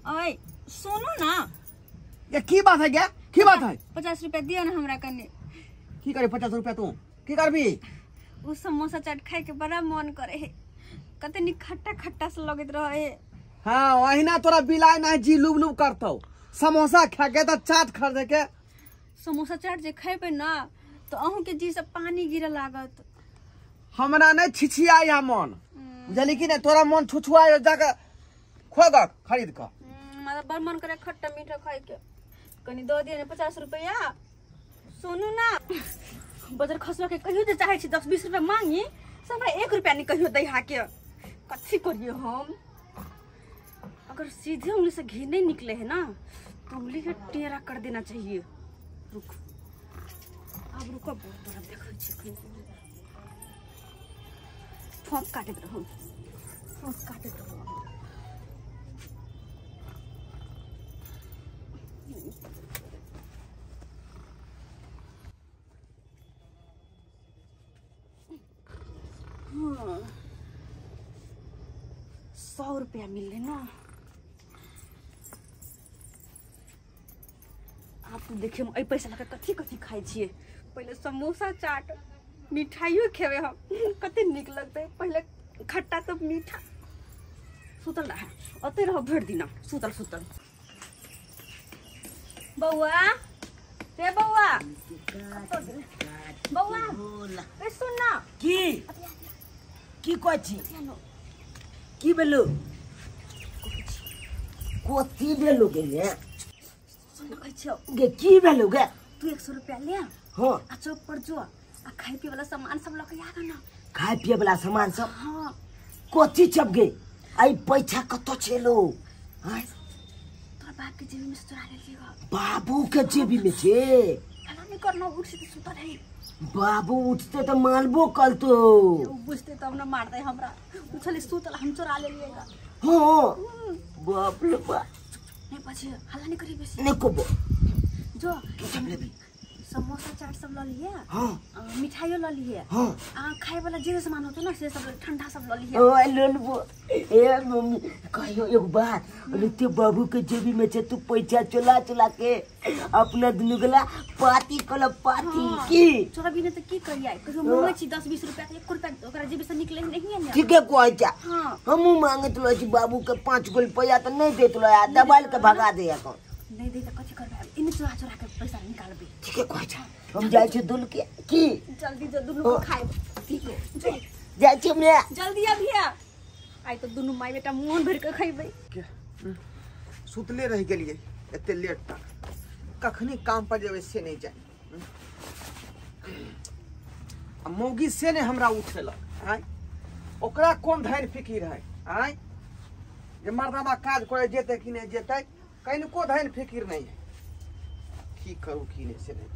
ओए सुनो ना। ये की बात है क्या? की बात है? 50 रुपया दिया ना हमरा कने। की करे 50 रुपया तू? की करबी? उ समोसा चाट खाए के बड़ा मन करे है। कते नि खट्टा खट्टा से लगत रहे। हाँ वही ना तोरा बिलाय ना जी लुब लुब करतो। समोसा खा के तो चाट खरीदे के। समोसा चाट जे खाइबे ना तो अहू के जी से पानी गिरे लागत। हमरा नहीं छिछिया मन बुझली कि नहीं तोरा मन छुछुआ जाके खोग खरीद कर। मतलब बड़ मन करे खट्टा मीठा खाए के। कनी दो दिए 50 रुपया। सुनू ना बजार खसवा के कहियो जे चाहे छी 10-20 रुपया मांगी से हमरा 1 रुपया नहीं कहियो दई हाके। कथी करिए हम? अगर सीधे उंगली से घी नहीं निकले है ना तो उंगली के टेढ़ा कर देना चाहिए। रुक अब रुको तोरा देखै छी फोक काटत रहू। फोक काटत रहू। हाँ 100 रुपया मिले ना। आप तो देखिए हम पैसा लगा कथी कथी खाई छिए। पहले समोसा चाट मिठाइयो खेवे हम कते निक लगते। पहले खट्टा तो मीठा। सुतल रहा अते रहो भर दिना सुतल सुतल। बउआ रे बउआ बउआ ए सुन ना की कहै छी? की भेलो? कथी भेलो गे? सुन कहै छियो गे की भेलो गे? तू 100 रुपया ले हां आ चौक पर जो आ खाए पिए वाला सामान सब लके आ ना। खाए पिए वाला सामान सब? हां कथी छप गे? आई पैसा कतो छेलो? हां तोर बाप के जेबी में से चुरा लेलिएगा। बाबू के जेबी में छे? हला नहीं करना उठ से सुतल है। बाबू उठते तो मालबो कल तो बुझते तब ना मारते हमरा। उछल सुतल हम चुरा लेलिएगा। हां बाप रे बाप। नहीं पछि हला नहीं करी बेसी। नहीं को जो की सब लेबी? समोसा चाट सब ल लिए। हां मिठाइयो ल लिए। हां खाए वाला जे सामान होतो ना से सब ठंडा सब ल लिए। ओ लोलबो ए मम्मी कहियो एक बात ऋतु बाबू के जेबी में छे तू पैसा चला चला के अपना दुनु गला पार्टी कल पार्टी की चोरा बिना त की करिया? कहियो मांगे छी 10-20 रुपया त 1 रुपया ओकरा जेबी से निकले नहीं है। ठीक है कोई जा। हां हमू मांगत लो छी बाबू के 5 गो रुपया त नहीं देत लो आ दबाल के भगा दे अकाउंट। नहीं दे त कथि करबे? इन चोरा चोरा के पैसा निकालबे। ठीक है कोई जा। हम जाय छी दुल के की जल्दी जो दुनु को खाए। ठीक है जाय छी हमने जल्दी अभिया। आई तो दुनु माई बेटा मन भर के खइबे। सुतले रह गेलिए एते लेट तक कखनी काम पर जेबे से नहीं जाए। मौगी से ने हमरा उठेलक आय ओकरा कोन धैर्य फिकिर है आय जे मर्दावा काज करे जेते कि नहीं जेते कनिको धैर्य फिकिर नहीं है। की करू की नहीं से नहीं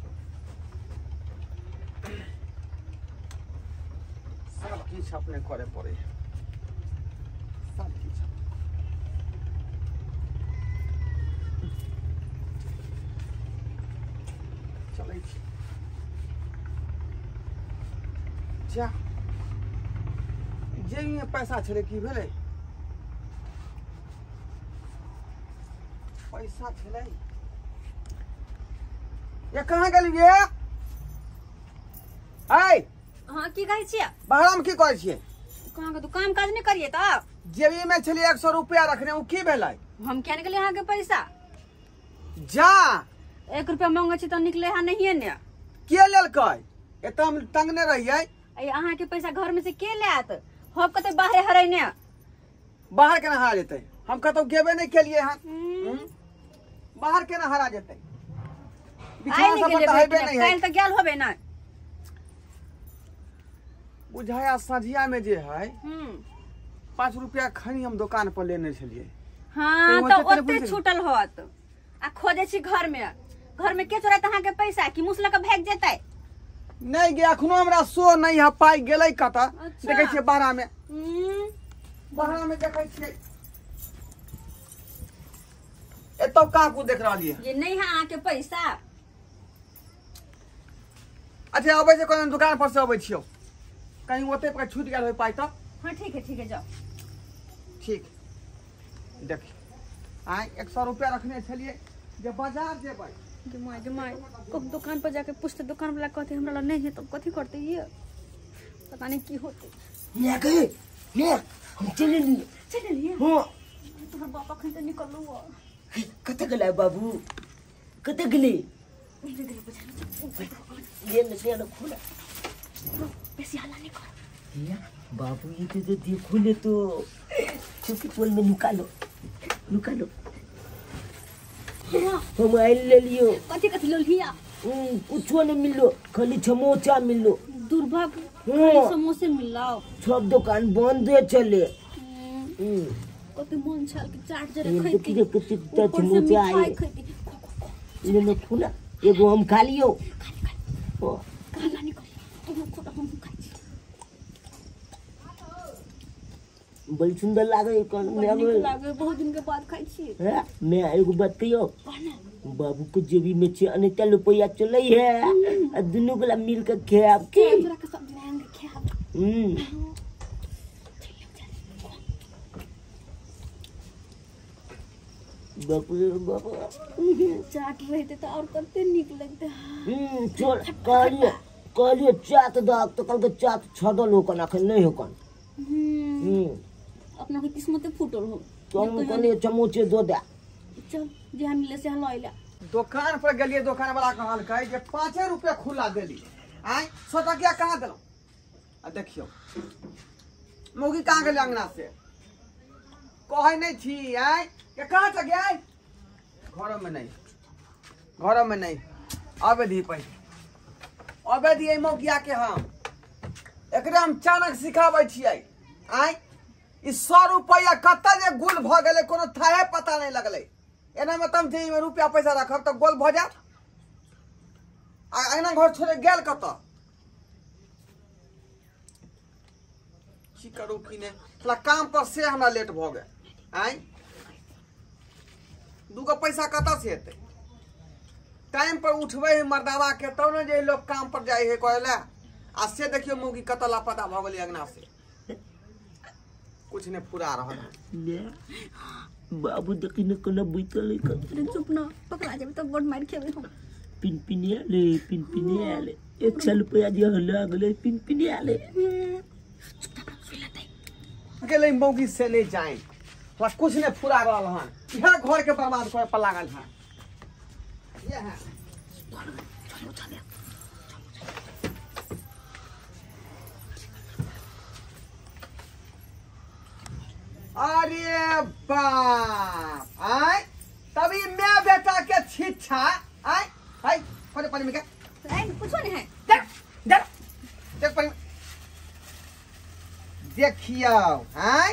सब किछ अपने करे पड़े सब किछ। चलै छी जा जे में पैसा छले की भेले? पैसा छले ये कहाँ गेलिए? आय हां की कहै छियै? बाहर में की कहै छियै? कहाँ के दुकान काज नहीं करिए त? जेबी में छले 100 रुपया रखने उ की भेलै? हम क्या निकले यहाँ के पैसा? जा 1 रुपया मांगे छी त निकले है नहीं है ने। के लेलकै? एत हम तंगने रहिए। अहाँ के पैसा घर में से के लेत? हम कते बाहर हरै ने। बाहर केना हरा जेतै? हम कतौ गेबे नहीं केलिए हन। बाहर केना हरा जेतै? बिछाना सब त हेबे नहीं है। काल त गेल होबे ना। बुझाया सझिया में जे है 5 रुपया खनी हम दुकान पर लेने छलिए। हां तो ओते छूटल होत आ खोजे छी घर में के चोरात अहाँ के पैसा कि मुसला के भाग जेतै? नहीं गे अखनो हमरा सो नहीं है पाई गेलै कता। देखै छियै बाहर में देखै छियै एतो काकू देख रहलिए ये नहीं है अहाँ के पैसा। अच्छा अबै जे कोन दुकान पर से अबै छियो कहीं ओते पर छूट गेल होय पाई त? हां ठीक है जाओ। ठीक देख आय 100 रुपया रखने छलिए जे बाजार जेबै जमाई कब दुकान पर जाके पूछते दुकान वाला कहते हमरा ला नहीं है तो कथी करते ये पता नहीं की होते ले गए ले हम चले लिए हां तुम्हारे बापा कहीं तो निकल लो कते गेलै बाबू कते गेलै ये न खोला बेसी हल्ला नहीं कर या बाबू ये तो देखो ले तो छुपी पोल में निकालो हम आइल ले लियो कथी ले लिया कुछ नहीं मिलो खाली समोसा मिलो दुर्भाग्य समोसे मिलाओ सब दुकान बंद है चले कते मन छाल के चाट जरे खैती कितना समोसा आए ले न खुला एगो हम खा लियो काला नहीं कर तुम खुद हम खाई बड़ी सुंदर लागे कौन लागे बहुत दिन के बाद खाई छी है मैं एगो बात कहियो बाबू को जेबी में छे अनेक रुपया चले है दोनों गोला मिल के खाब के तोरा के सब लाएंगे खाब बापू चाट रहते तो और कते निक लगते छोड़ कहलिए चाट दाग तो कल के चाट छदल हो कन अखन नहीं हो कन अपना के किस्मत फूटल हो तुम कहलिए चमोचे दो दे चल जे मिले से हलैला दुकान पर गेलिए दुकान वाला कहलकै जे 5 रुपया खुला देली आय 100 टकिया कहाँ देलौ आ देखियो मौगी कहाँ गेलै अंगना से कहै नहीं छी आय के कहाँ से गए घर में नहीं आबे दी पहले आबे दिए मौगिया के हम एकरे हम चाणक सिखाबै छियै आय 100 रुपया कत्ता जे गुल भ गेलै कोनो थाहे पता नहीं लगलै एना में तम जे में रुपया पैसा रखब त गोल भ जात आ एना घर छोड़े गेल कत्ता की करू की ने थोड़ा काम पर से हमरा लेट भ गेल आय दूगो पैसा कत्ता से हेतै टाइम पर उठबै है मर्दावा के तब न जे लोग काम पर जाय है कहला आ से देखियो मौगी कत्ता लापता भ गेलै अंगना से कुछ ने पूरा रहल बाबू देखी न कोना बुइतल अरे चुप ना पकड़ा जाबे तो बड़ मार खेबे हम पिनपिनिया ले 100 रुपया दिया लगले पिनपिनिया ले गेलै मौगी से नहीं जाए थोड़ा कुछ ने पूरा रहल हन इहा घर के बर्बाद करे पर लागल है ये है अरे बाप आय तभी मैं बेटा के छिछा आय हाय पानी में क्या कुछ नहीं है देख पानी देखियो आय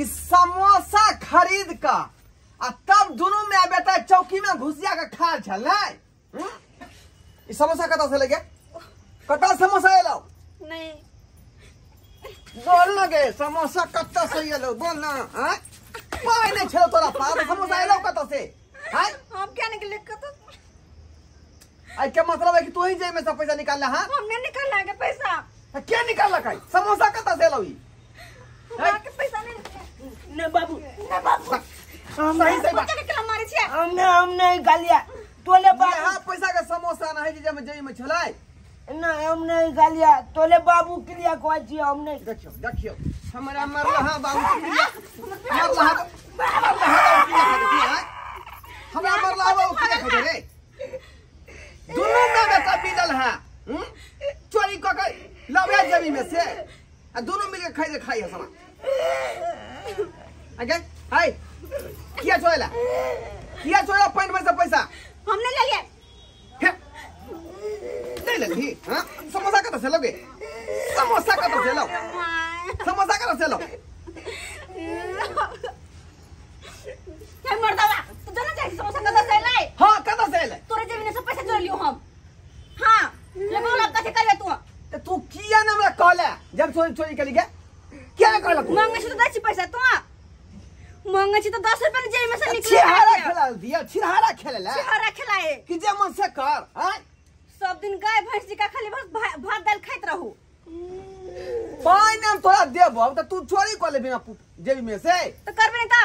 इस समोसा खरीद का आ तब दोनों में बेटा चौकी में घुसिया के खा छल इस समोसा कता से लगे कता समोसा एलो नहीं बोल ना गे समोसा कत्ता से एलो बोल ना हैं पाए नहीं छलो तोरा पास समोसा एलो कत्ता से हैं हम क्या निकले कत आई क्या मतलब है कि तू ही जेब में से पैसा निकाल ले हां हमने निकाल लागे पैसा क्या निकाल लका समोसा कत्ता से एलो ई के पैसा नहीं न बाबू सही से बात निकल मारे छिया हम नहीं गालिया तोले बाबू हां पैसा का समोसा ना है जे में जेब में छलाई ना हम नहीं गालिया तोले बाबू के लिए कहै छी हम नहीं देखियो हमरा मरलहा बाबू के लिए मरलहा हमरा मरलहा बाबू के लिए रे दोनों में बेटा मिलल है चोरी क के लवे जमी में से आ दोनों मिल के खाई है साला आगे हाय किया चोरेला पॉइंट में से पैसा हमने ले लिया नहीं लगी हां समोसा कत से लोगे समोसा कत से लो समोसा कत से लो क्या मर्दावा तू जाना चाहिए समोसा कत से ले हां कत से ले तोरे जेब से पैसा जोड़ लियो हम हां ले बोला कथे करबे तू तू किया ना हमरा कहले जब चोरी करी के क्या कहला तू मांगे छ तो दे पैसा तू मांगे छ तो 10 रुपया जेब में से निकले खेला दिया छिरहारा खेलेला छिरहारा खिलाए कि जे मन से कर हां सब दिन गाय भैंस जी का खाली बस भात दाल खाइत रहू पाई नाम तोरा देबो त तू चोरी कर ले बिना जेबी में से तो करबे नहीं ता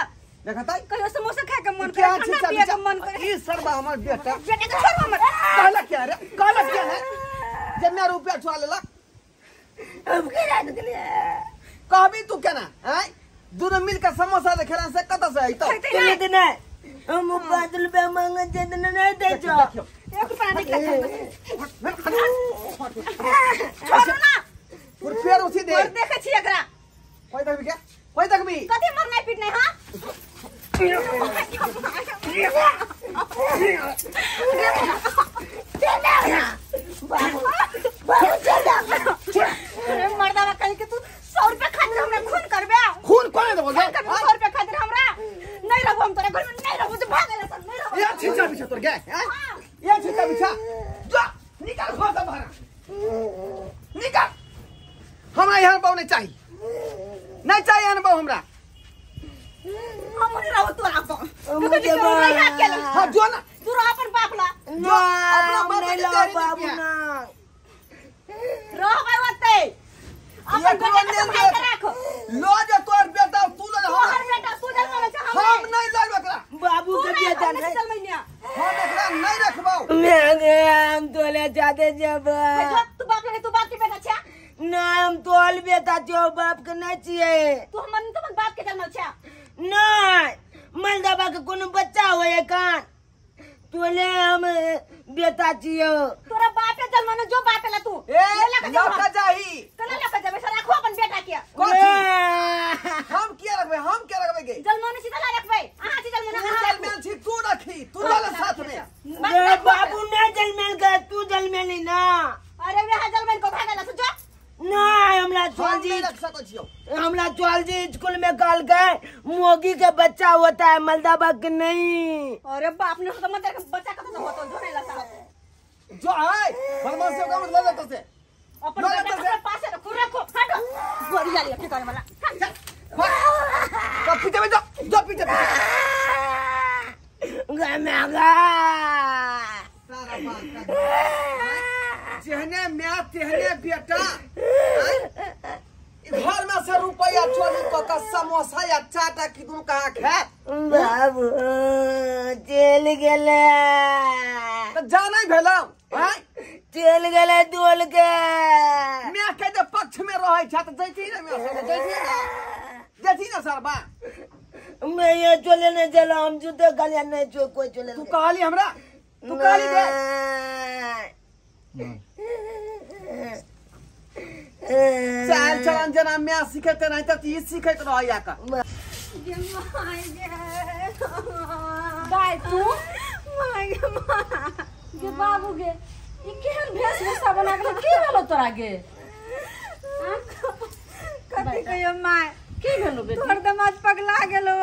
देखा ताई कहियो समोसा खाए के मन क्या करे, ठंडा पिए के मन करे। ई सरबा हमर बेटा बेटे के छोड़ मत। कहला क्या रे कहला क्या है जब मैं रुपया छुआ लेला अब केरा निकले कहबी तू केना हैं दोनों मिलकर समोसा दे खेला से कत से आइतो चले देना हम 5 रुपया मांगे जे नहीं दे छो 1 रुपया नहीं खाए। छोड़ ना। और फिर उसी दे और देखे छी एकरा कोई तक भी क्या कोई तक भी कथी मरने पीटने हां। अरे मर्दावा कहीं के तू 100 रुपया खातिर हमरा खून करबे। खून कोने दे बोल 100 रुपया खातिर हमरा नहीं रहबो, हम तोरा घर में नहीं रहबो, तू भाग ले सब नहीं रहबो। ये छिचा बिछा तोर गए हैं ये छिचा बिछा जा निकाल खाता बाहर निकाल हमरा यहाँ बहु नहीं चाहिए यहाँ बहु हमरा हम नहीं रहबो तोरा तो मुझे हाँ जो ना तू रह अपन बाप ला नहीं लो बाबू ना रह भाई वते अपन बेटा के संभाल के रख। लो जो तोर बेटा तू लो तोहर बेटा तू जल में छ हम नहीं लो एकरा बाबू के बेटा नहीं चल मैनिया हम एकरा नहीं रखबो हम तोले जाते जब जो तू बाप ले तू बाप के बेटा छ नहीं हम तोल बेटा जो बाप के नहीं चाहिए तू हमन तो बाप के जल में छ नहीं मलदाबा के कोनो बच्चा हो ये कान तोले हम बेटा चाहिए तोरा बाप के जल में जो बाप ला तू ए लौका जाही कना लका जाबे से रखो अपन बेटा के हम क्या रखबे गे जल में सीधा ला रखबे आहा छी जल में जल में छी तू रखी तू ले साथ में बाबू ने जलमेल का तू जलमेली ना अरे वे जल में को भागला से जो नहीं हमरा चल जी रख सको छियो हमरा चल जी स्कूल में कल गए मोगी का बच्चा होता है मलदाबा के नहीं अरे बाप ने तो मत बच्चा का तो होतो जो नहीं ला जो है फरमान से काम ले लेता से अपन बेटा के पास रखो हटो गोरी वाली के करे वाला तो पीछे में जो पीछे गमेगा सारा बात जेहने मैं तेहने बेटा घर में से रुपया चोरी क समोसा या चाटा की दुनु कहां खा बाबू चल गेले तो जानै भेलौ हैं चल गेले दोल के मैं कहते पक्ष में रहै छ त जैती ना मैं जैती ना सरबा मैं ये चले नहीं चला हम जूते गलिया नहीं जो कोई चले तू कहली हमरा तू कहली दे चाल चलन जना मैं सिखते नहीं त ई सिखत रह या का गाय तू गे बाबू गे ई केहन भेषभूषा बना के की भेलो तोरा गे कथि कहियो माय की भेलो बेटी तोर दमाद पगला गेलो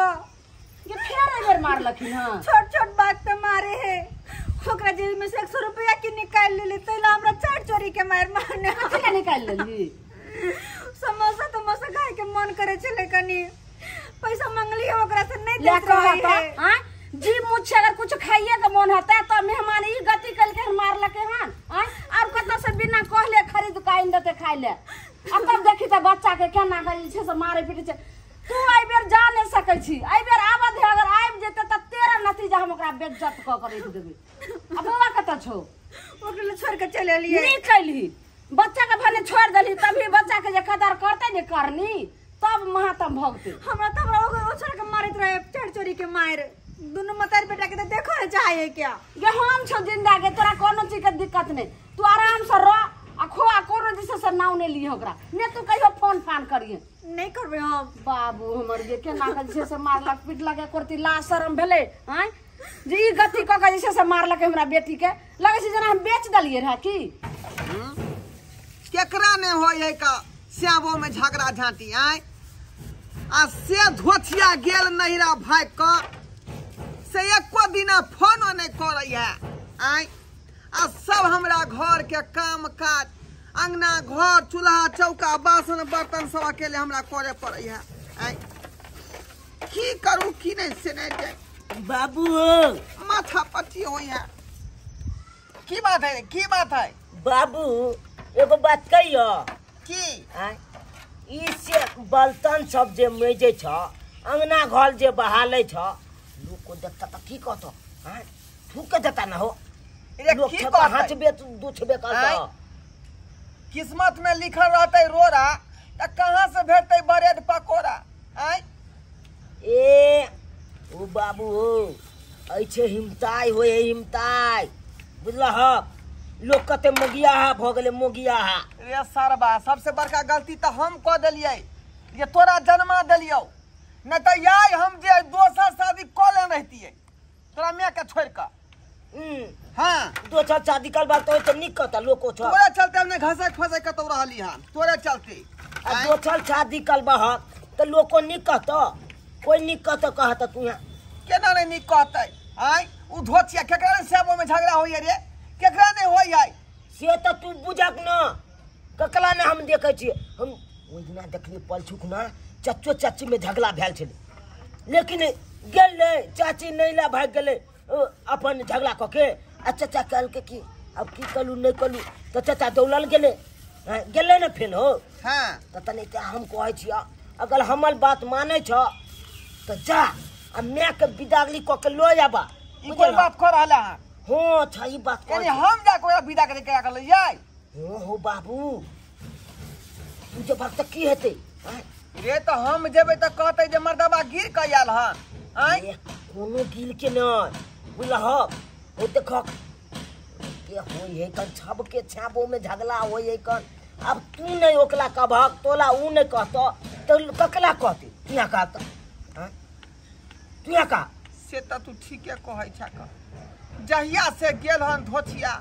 गे फेर एबर मारलखिन हां छोट छोट बात पे मारे है ओकरा जेल में से 100 रुपया की निकाल लेली तैला हमरा चाट चोरी के मारने कथि निकाल लेली समोसा तमोसा खाए के मन करे छले कनी पैसा मांगली ओकरा से नहीं दे रही है हां जी मुझसे अगर कुछ खाइए के मन होता है तो मेहमान ई गति कल के मार लके हां और कत से बिना कहले खरीद काइन देते खाइ ले अब तब देखी त बच्चा के केना करी छै से मारे पीटे छै तू आई बेर जा नहीं सकै छी आई बेर आबद है अगर आइब जेते त तेरा नतीजा हम ओकरा बेइज्जत क कर देबे अब बाबा कत छौ ओकरे छोड़ के चले लिए नहीं कैली बच्चा के भने छोड़ देली तभी बच्चा के जे कदर करते ने करनी तब महातम भोगते हमरा तब ओ छोड़ के मारत रहे चढ़ चोरी के मार दोनों मतार बेटा के देखो है चाहिए क्या गे हम छौ जिंदा के तोरा कोनो चीज के दिक्कत नहीं तू आराम से रह आ खोआ कोनो जैसे से नाव ने ली ओकरा ने तू कहियो फोन फान करिए नहीं करबे हम बाबू हमर जे केना के जैसे से मारलक पिटलक करती ला शरम भेले हैं जी ई गति क के जैसे से मारलक हमरा बेटी के लगे छै जना हम बेच दलिए रहा की केकरा ने हो है का श्यामो में झगड़ा झांटी आए आ से धोछिया गेल नहिरा भाग क से एको दिना फोनो नहीं करे है आए आ सब हमरा घर के काम काज अंगना घर चूल्हा चौका बासन बर्तन सब अकेले हमरा करे पड़े है आए की करू की नहीं से नहीं जाए बाबू माथा पट्टी हो है की बात है बाबू एगो बात कहियो की इससे बर्तन सब जे मेजे छ अंगना घर जे बहाले छ लोग को देखता त की कहतो हां थूक के देता ना हो ये लोग की छे कहतै? हाथ बे दुछबे करता किस्मत में लिखल रहते रोरा त कहां से भेटते ब्रेड पकोड़ा आय ए ओ बाबू हो ऐसे हिमताई होए हिमताई बुझलह लोग कते मोगिया भ गेले मोगिया रे सरबा सबसे बड़का गलती तो हम क देलियै ये तोरा जन्मा देलियो न त याय हम जे दोसर शादी क ले रहतियै तोरा मैं के छोड़ के हां दो चार शादी कर बात तो निक कहता लोग को छ तोरे चलते हमने घसक फसक कतौ रहली हम तोरे चलते आ दो चार शादी कर बह तो लोग को निक कहता कोई निक कहता तू यहाँ केना नहीं निक कहतै आय उ धोतिया केकरा ने सेबो में झगड़ा होइए रे केकरा ने होई है से तो तू बुझक न ककला ने हम देखे छी हम ओइ दिना देखली पलछुक ना चच्चो चाची में झगड़ा भेल छले लेकिन गेले चाची नहीं ला भाग गेले अपन झगड़ा क के आ चाचा कहल के की अब की कलू नहीं कलू तो चाचा दौड़ल गेले गेले न फेन हो हां त तने ते हम कहै छी अगर हमर बात माने छ तो जा आ मैं के बिदागली क के लो आबा ई कोई बात कर रहला हो अच्छा ई बात यानी हम जा कोई विदा करे के कर जाय हो बाबू तू जे बात की हेते रे तो हम जेबे त कहते जे मर्दबा गिर के आयल हन आय कोनो गिल के न बुझलह हो देख के होई है कन छब के छाबो में झगड़ा होई है कन अब तू नहीं ओकला कभक तोला ऊ नहीं कहतो तो ककला कहती तुया कहता हां तुया का से त तू ठीके कहै छ का जहिया से गेल हन धोतिया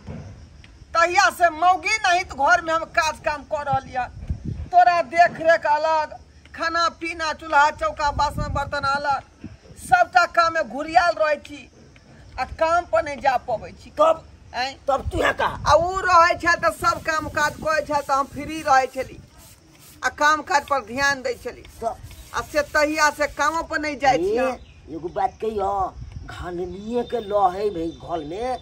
तहिया से मौगी नहीं तो घर में हम काज काम कर रहलिया तोरा देख रेख अलग खाना पीना चूल्हा चौका बासन बर्तन अलग सबटा काम में घुरियाल रहे छी आ काम पर नहीं जा पबै छी तब आय तब तुया का आ ऊ रहे छ त सब काम काज करे छ त हम फ्री रहे छली आ काम काज पर ध्यान दै छली तो आ से तहिया से कामों पर नहीं जाय छी एगो बात कहियो घालनिए के लहे भाई घर में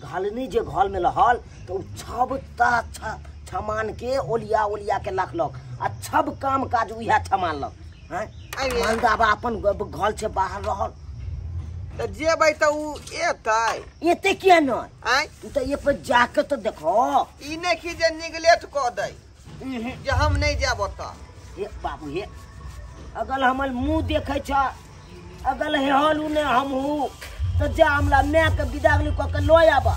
घालनी जे घर में रहल तो छब ता छमान के ओलिया ओलिया के रखलक आ छब काम काज उहा छमानलक हैं मंदाबा अपन घर से बाहर रहल त जेबै त ऊ एतै एते किया न आय तू तो ये पर जाके तो देखो ई नहीं कि जे निगलेट क दै जे हम नहीं जाब त ये बाबू ये अगर हमर मुंह देखे छ अगर हेहल ने हम हूँ तो जा हमरा मैं के बिदागली क के लो आबा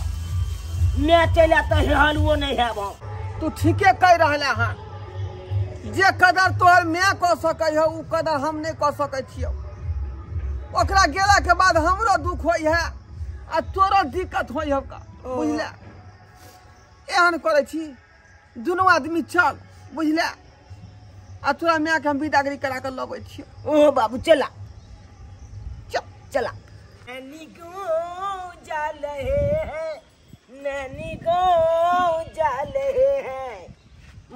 मैं चला तो हेहल वो नहीं है तू ठीके कह रहले हां जे कदर तोहर मैं क सकै है उ कदर हम नहीं क सकै छियो ओकरा गेला के बाद हमरो दुख होई है आ तोरो दिक्कत होई है का बुझले एहन करे छी दुनू आदमी चल बुझले आ तोरा मैं के हम बिदागरी करा के लबै छियो ओ बाबू चला चला नैनी गाँव जा रहे हैं नैनी गाँव जा रहे हैं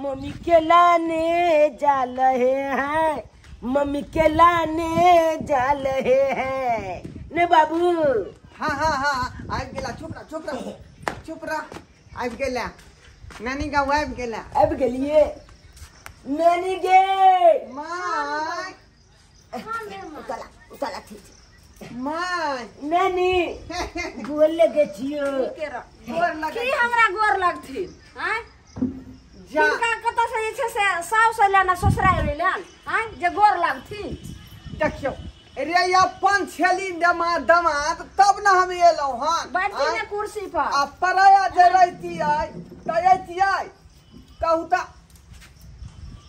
मम्मी के लाने जा रहे हैं मम्मी के लाने जा रहे हैं ने बाबू हाँ हाँ हाँ आबि गेला चुप रह आबि गेला नानी गाँव आबि गेला अब गेलिए नैनी गे माय उताला ठीक माय नैनी गोर लगे छियो गोर लगे की हमरा गोर लगथिन हैं जा जिनका कत से जे छै से साउस लेना ससुराल लेन हैं जे गोर लगथिन देखियो रे अपन छेली दमाद तब न हम एलो हन बैठी ने कुर्सी पर आ पराया जे रहती है त एतियै कहू त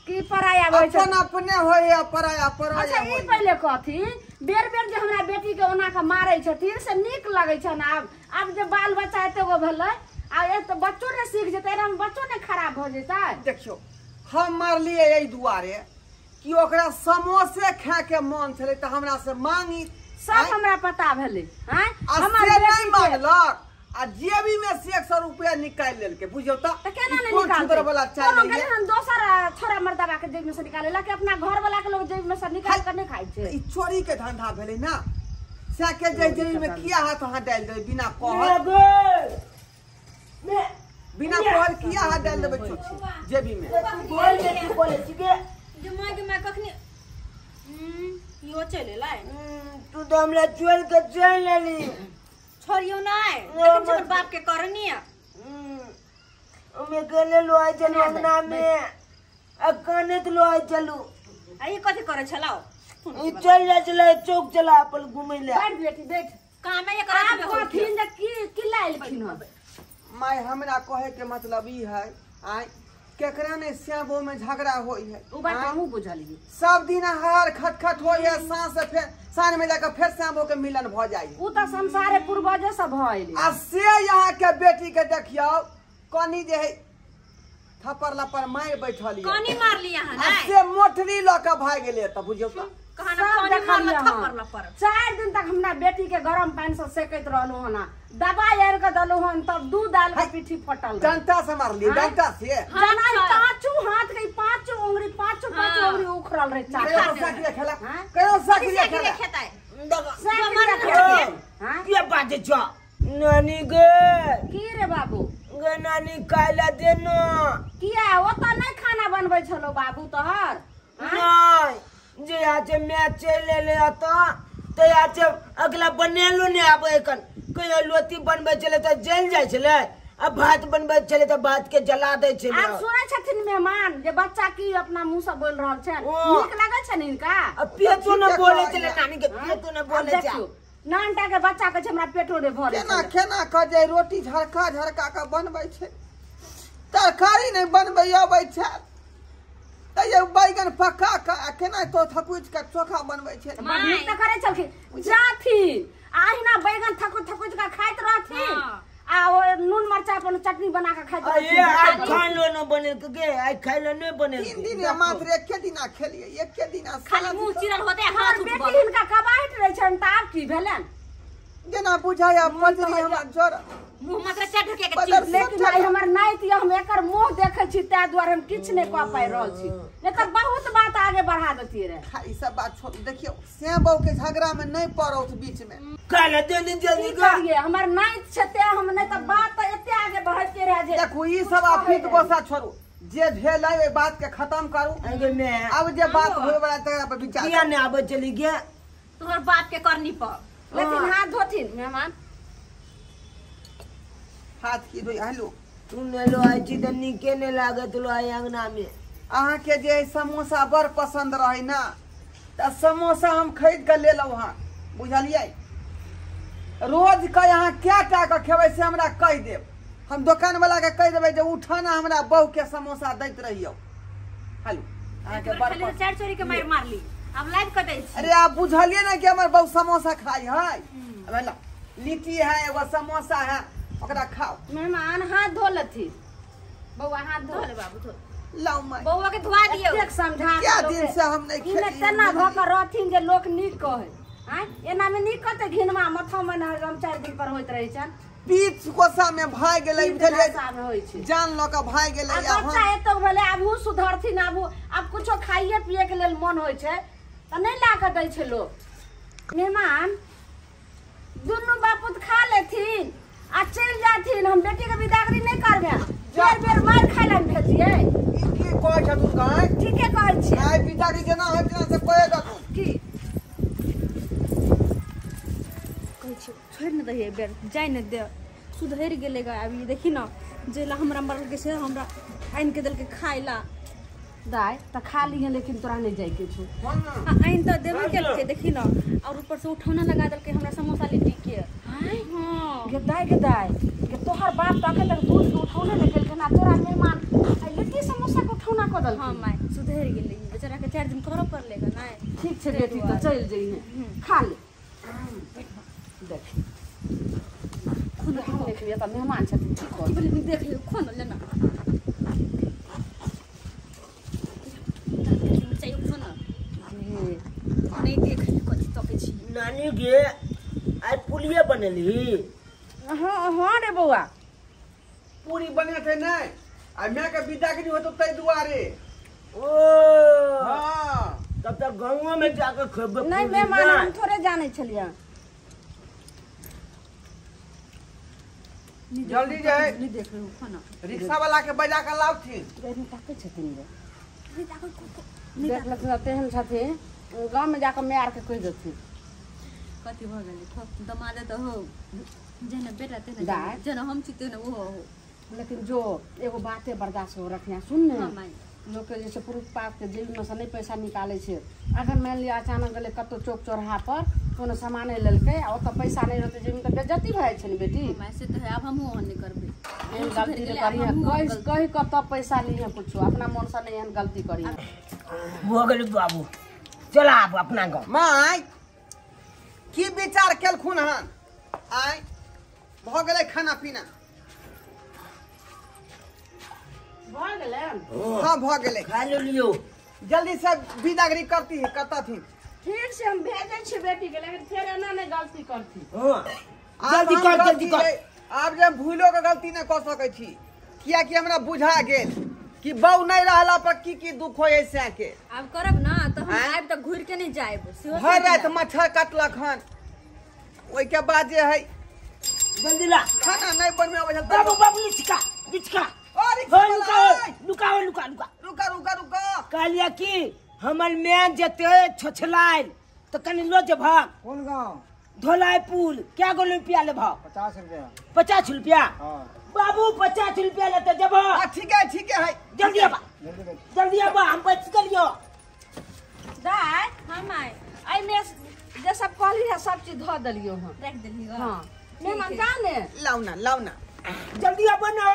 की पराया होय छै अपन अपने होय है पराया अच्छा ई होय पहले कहथिन बेर जे हमरा बेटी के ओना के मारै छथिन से नीक लगै छन आब जे बाल बच्चा एते गो भेलै आ एक तो बच्चो ने सीख जेतै हम बच्चो ने खराब भ जेतै देखियो हम मारलिए एहि दुआरे कि ओकरा समोसे खाए के मन छले त हमरा से मांगी सब हमरा पता भेलै हैं हमर नहीं मांगलक आ जेबी में से 100 रुपया निकाल लेलके बुझियो त केना नहीं कौन निकाल छुदर वाला चाय ले हम दोसर छोरा मर्दबा के जेब में से निकाले ला कि अपना घर वाला के लोग जेब में से निकाल कर नहीं खाइ छै ई चोरी के धंधा भेलै ना से के जेबी में किया हाथ वहां डाल दे बिना कहल बिना कहल किया हाथ डाल देबे जेबी में बोल दे बोले ठीक है जे माय कखनी इहो चले लाए तू तो हमरा छोड़ के चल लेली छोड़ियो नहीं लेकिन छोड़ बाप के करनी है हमें केले लो आई चलो अंगना में अकाने तो लो आई चलू आई कथि करे छलाओ ई चल जा चला चौक चला अपन घूमे ले बैठ बेटी बैठ काम है ये करे आप कथिन जे की लाइलखिन हो माय हमरा कहे के मतलब ई है आय केकरा ने श्यामो में झगड़ा होई है उ बात हमहु बुझलिए सब दिन हार खटखट होई है सांस से फिर सांझ में जाकर फिर श्यामो के मिलन भ जाई उ त संसारे पूर्वजे सब भइले आ से यहाँ के बेटी के देखियो कनी जे है थप्पड़ लपर मार बैठल कनी मार लिया है आ से मोटरी ल के भाग गेले त बुझियो त कहां कनी मार थप्पड़ लपर 4 दिन तक हमरा बेटी के गरम पानी से सेकैत रहलो हना दवाई आर के दलो हन तब दूध डाल के पीठी फटल डंटा से मार लिए डंटा से जाना पांचों हाथ के पांचों उंगली पांचों उंगली उखड़ल रे कयो साकी खेला कयो साकी खेला हां ये बात छ नानी गे की रे बाबू गे नानी काला देनो किया ओ त नहीं खाना बनबै छलो बाबू तोहर नहीं जे आज मैं चले ले तो आज अगला बनेलो ने आब एकन कहियो लोती बनबै चले त जल जाय छले अब भात बनबै चले त भात के जला दै छले आप सुनै छथिन मेहमान जे बच्चा की अपना मुंह से बोल रहल छै नीक लागै छै इनका अब पेटो न बोले चले नानी के पेटो न बोले छै नानटा के बच्चा के हमरा पेटो रे भरे केना केना क जे रोटी झरका झरका के बनबै छै तरकारी नहीं बनबै अबै छै त ये बैगन पका के केना तो थकुच के चोखा बनबै छै नीक त करे छलखिन जाथी आहिना बैगन थकुच के खाइत रहथिन आ ओ नून मरचा अपन चटनी बना के खाइत रहथिन ये आज खालो न बने के आज खाइलो न बने 3 दिन मात्र एक दिना खेलिए एक दिना खाली मुंह चिरल होते हाथ उठ बेटी इनका कबाइत रहे छन त आप की भेलन जेना बुझाया पजरी हमरा जोर मुंह मात्र चढ़ के चिर लेकिन आई हमर नाइत या हम एकर मुंह देखै छी ता द्वारा हम किछ नै क पाइ रहल छी एकर बहुत बात आगे बढ़ा देती रे ई सब बात छोड़ देखियो श्याम के झगड़ा में नहीं पड़ो बीच में काला देनी जल्दी करिए हमर नाइत छते हम नै त बात त एते आगे बढ़ते रह जे देखो ई सब अफीत गोसा छोड़ू जे भेल है ए बात के खत्म करू आगे मैं अब जे बात होय वाला तकरा पर विचार किया ने आबे चली गया तोहर बाप के करनी पर लेकिन हाथ धोथिन मेहमान हाथ की धोई हेलो तू ने लो आई छी त निके ने लागत लो आई अंगना में अहाँ के जे समोसा बड़ पसंद रहे ना त समोसा हम खरीद के ले लो हां बुझलिए रोज के अहाँ क्या टा के खेबै से हमरा कह देब हम दुकान वाला के कह देबै जे उठाना हमरा बहू के समोसा दैत रहियो हेलो अहाँ के बड़ खाली चार चोरी के मार ली अब लाइव कर दै छी अरे आप बुझलिए ना कि हमर बहू समोसा खाई है अब लिट्टी है एगो समोसा है ओकरा खाओ मेहमान हाथ धो लथी बउआ हाथ धो ले बाबू धो लाओ मैं बउआ के धुआ दियो एक समझा क्या दिन से हम नहीं खेली इने तना भ के रहथिन जे लोक नीक कहे हैं एना में नीक कते घिनवा मथा में हम 4 दिन पर होइत रहे छन पीठ कोसा में भाई गेलै बुझलिए सामे होई छै जान ल के भाई गेलै आ बच्चा एतो भेले आबू सुधरथिन आबू अब कुछो खाइए पिए के लेल मन होय छै त नहीं ला के दै छै लोग मेहमान दुनु बापुत खा लेथिन आ चल जाथिन हम बेटी के विदागरी नहीं करबे बेर बेर मार खाइ ला भेजिए की कहै छ तू गाय ठीके कहै छी गाय पिताजी जेना है तेना से कहेगा तू की कहै छी छोड़ न दहिए बेर जाय न दे सुधर गेले गा अभी देखी न जेला हमरा मरल के से हमरा आइन के दल के खाइला दाय त खा ली है लेकिन तोरा नहीं जाय के छु आइन त देबे के देखी न और ऊपर से उठौना लगा दल के हमरा समोसा लिट्टी के हां के दाय के तोहर बाप त अखन तक दूध के उठौना ले गेल ना तोरा मेहमान आई लिट्टी समोसा के उठौना क दल हां माय सुधर गेले बेचारा के 4 दिन करब कर लेगा ना ठीक छै बेटी त चल जइहे खा ले देख खुद हम देख लिया त मेहमान छथिन ठीक हो बोले देख लियो खाना लेना नहीं देख कथि तके छी नानी गे आज पुलिया बनली हां रे बउआ पूरी बने थे नहीं आ मैं के विदागरी होतो तै दुआरे ओ हां तब तक गांव में जाकर खेबे नहीं मेहमान हम थोड़े जाने छलिया जल्दी जाए नहीं देख रहे हो खाना रिक्शा वाला के बजा के लाउथिन रेनी ताके छथिन रे नहीं ताके देख लग तेहन छथिन गाँव में जाकर मैं आर के कह देती कथी भ गेलै दमादे त हो जेना बेटा तेना दाय। जेना हम छी तेना वो हो। लेकिन जो एगो बाते बर्दाश्त हो रखिया सुन ने हाँ माई लोग के जैसे पुरुष पाप के जेब में से नहीं पैसा निकाले छे अगर मान लिया अचानक गले कतो चौक चौराहा पर कोनो सामान लेलकै आ ओतऽ पैसा नहीं रहते जेब में तो बेइज्जती भए छै ने बेटी माई से तो है अब हमहू ओहन नहीं करबे एहन गलती नहीं करिए कही कह तब पैसा लीहे कुछ अपना मन से नहीं एहन गलती करिए हो गेल बाबू चला आब अपना गाँव माय की विचार केलखुन हन आय भ गेलै खाना पीना भऽ गेलै हाँ भ गेलै खा लियो जल्दी से विदागरी करती है कतथिन ठीक से हम भेजे छी बेटी के लेकिन फिर एना नहीं गलती करती जल्दी हम कर जल्दी गलती कर आब जे भूलो के गलती नहीं कर सकै छी कियाकि हमरा बुझा गेल कि बहू नहीं रहला पर की दुख होय से के अब करब ना तो हम आँय? आब तक घुर के नहीं जाएब भर रात मच्छर काटलक हन ओइ के बाद जे है जल्दी ला खाना नहीं बनमे आबै बाबू बाबू लिचका अरे लुका लुका लुका रुका रुका रुका कहलिया कि हमर मैन जते छोछलाइल तो कनी लो जे भाग कौन गाँव धोलाई पुल क्या गो रुपया ले भाव 50 रुपया 50 रुपया हाँ बाबू 50 रुपया लेते जब ठीक है जल्दी आबा जल्दी बैठ जल्दी आबा हम बच गलियो दाय हम आए आई में जे सब कहली है सब चीज धो दलियो हम रख देली हां मेहमान जाने लाउना जल्दी आबा ना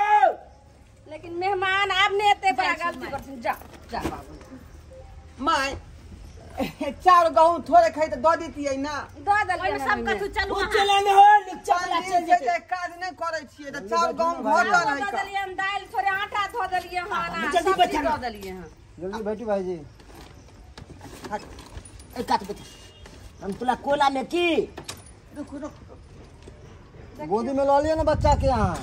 लेकिन मेहमान आब ने एते बड़ा गलती करथिन जा जा बाबू माय चार गहूं थोड़े खाई तो दे देतियै ना दो दलियो ओइमे सब कछु चलू वो चले न हो चला चल जे जेते काज नहीं करे छियै त चार गहूं भर दो रहै का दलियो हम दाल थोड़े आटा धो दलियो हां ना जल्दी सब्जी बैठा धो ना। दलियो हां जल्दी बैठो भाई जी एक काट बेटा हम तुला कोला में की रुक गोदी में लो लिया ना बच्चा के यहाँ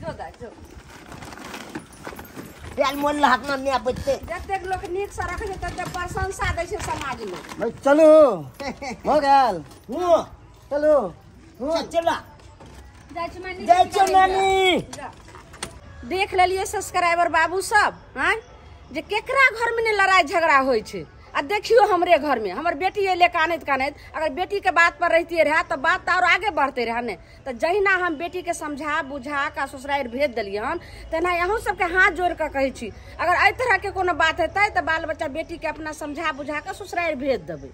जो दाय जो यार मोन लहक ना ने बचते जतेक लोग नीक से रखे छै तते प्रशंसा दै छै समाज में भाई चलो हो गया हो चलो चला जाय छै मानी जय छो नानी देख लेलिए सब्सक्राइबर बाबू सब हैं जे केकरा घर में ने लड़ाई झगड़ा होय छै आ देखियो हमरे घर में हमर बेटी एले कानैत अगर बेटी के बात पर रहती रहा तो बात और आगे बढ़ते रहा ने तो जहिना हम बेटी के समझा बुझा का ससुराल भेज दिलिए हन तेना अहूँ सबके हाथ जोड़ के कहै छी अगर एहि तरह के कोनो बात हेतै तो बाल बच्चा बेटी के अपना समझा बुझा के ससुराल भेज देबै।